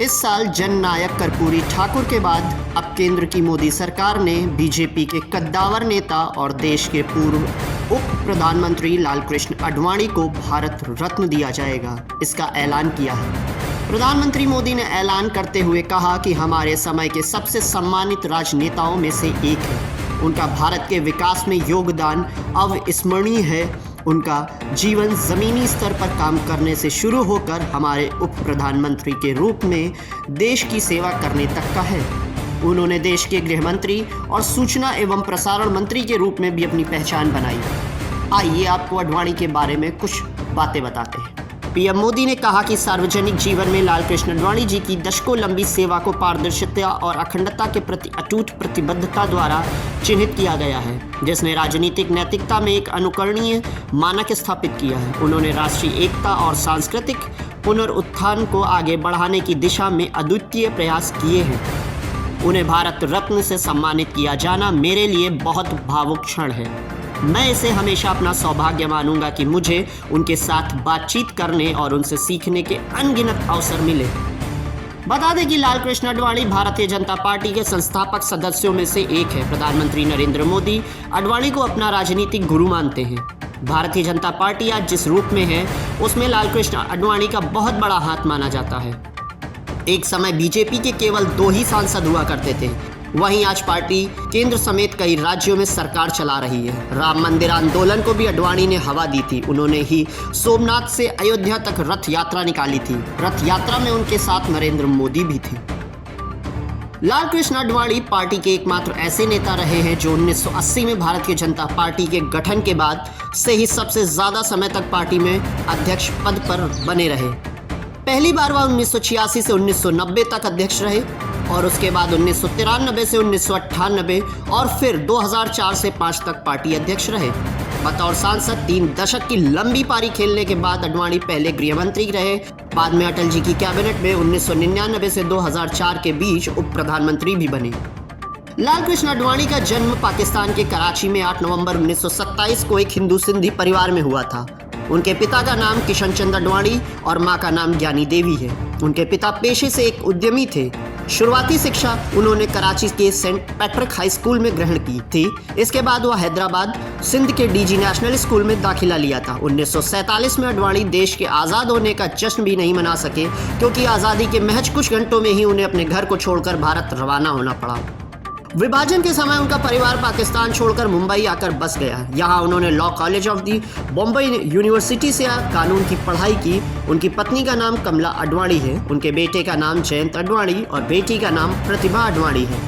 इस साल जननायक कर्पूरी ठाकुर के बाद अब केंद्र की मोदी सरकार ने बीजेपी के कद्दावर नेता और देश के पूर्व उप प्रधानमंत्री लालकृष्ण आडवाणी को भारत रत्न दिया जाएगा, इसका ऐलान किया है। प्रधानमंत्री मोदी ने ऐलान करते हुए कहा कि हमारे समय के सबसे सम्मानित राजनेताओं में से एक है। उनका भारत के विकास में योगदान अविस्मरणीय है। उनका जीवन ज़मीनी स्तर पर काम करने से शुरू होकर हमारे उप प्रधानमंत्री के रूप में देश की सेवा करने तक का है। उन्होंने देश के गृह मंत्री और सूचना एवं प्रसारण मंत्री के रूप में भी अपनी पहचान बनाई। आइए आपको आडवाणी के बारे में कुछ बातें बताते हैं। पीएम मोदी ने कहा कि सार्वजनिक जीवन में लालकृष्ण आडवाणी जी की दशकों लंबी सेवा को पारदर्शिता और अखंडता के प्रति अटूट प्रतिबद्धता द्वारा चिन्हित किया गया है, जिसने राजनीतिक नैतिकता में एक अनुकरणीय मानक स्थापित किया है। उन्होंने राष्ट्रीय एकता और सांस्कृतिक पुनरुत्थान को आगे बढ़ाने की दिशा में अद्वितीय प्रयास किए हैं। उन्हें भारत रत्न से सम्मानित किया जाना मेरे लिए बहुत भावुक क्षण है। मैं इसे हमेशा अपना सौभाग्य मानूंगा कि मुझे उनके साथ बातचीत करने और उनसे सीखने के अनगिनत अवसर मिले। बता दें कि लालकृष्ण आडवाणी भारतीय जनता पार्टी के संस्थापक सदस्यों में से एक है। प्रधानमंत्री नरेंद्र मोदी आडवाणी को अपना राजनीतिक गुरु मानते हैं। भारतीय जनता पार्टी आज जिस रूप में है उसमें लालकृष्ण आडवाणी का बहुत बड़ा हाथ माना जाता है। एक समय बीजेपी के केवल 2 ही सांसद हुआ करते थे, वहीं आज पार्टी केंद्र समेत कई राज्यों में सरकार चला रही है। राम मंदिर आंदोलन को भी आडवाणी ने हवा दी थी। उन्होंने ही सोमनाथ से अयोध्या तक रथ यात्रा निकाली थी। रथ यात्रा में उनके साथ नरेंद्र मोदी भी थे। लालकृष्ण आडवाणी पार्टी के एकमात्र ऐसे नेता रहे हैं जो 1980 में भारतीय जनता पार्टी के गठन के बाद से ही सबसे ज्यादा समय तक पार्टी में अध्यक्ष पद पर बने रहे। पहली बार वह 1986 से 1990 तक अध्यक्ष रहे और उसके बाद 1993 से 1998 और फिर 2004 से 5 तक पार्टी अध्यक्ष रहे। बतौर सांसद 3 दशक की लंबी पारी खेलने के बाद आडवाणी पहले गृह मंत्री रहे, बाद में अटल जी की कैबिनेट में 1999 से 2004 के बीच उप प्रधानमंत्री भी बने। लालकृष्ण आडवाणी का जन्म पाकिस्तान के कराची में 8 नवंबर 1927 को एक हिंदू सिंधी परिवार में हुआ था। उनके पिता का नाम किशन चंद आडवाणी और मां का नाम ज्ञानी देवी है। उनके पिता पेशे से एक उद्यमी थे। शुरुआती शिक्षा उन्होंने कराची के सेंट पैट्रिक हाई स्कूल में ग्रहण की थी। इसके बाद वह हैदराबाद सिंध के डीजी नेशनल स्कूल में दाखिला लिया था। 1947 में आडवाणी देश के आज़ाद होने का जश्न भी नहीं मना सके, क्योंकि आज़ादी के महज कुछ घंटों में ही उन्हें अपने घर को छोड़कर भारत रवाना होना पड़ा। विभाजन के समय उनका परिवार पाकिस्तान छोड़कर मुंबई आकर बस गया। यहाँ उन्होंने law college of the Bombay university से कानून की पढ़ाई की। उनकी पत्नी का नाम कमला आडवाणी है। उनके बेटे का नाम जयंत आडवाणी और बेटी का नाम प्रतिभा आडवाणी है।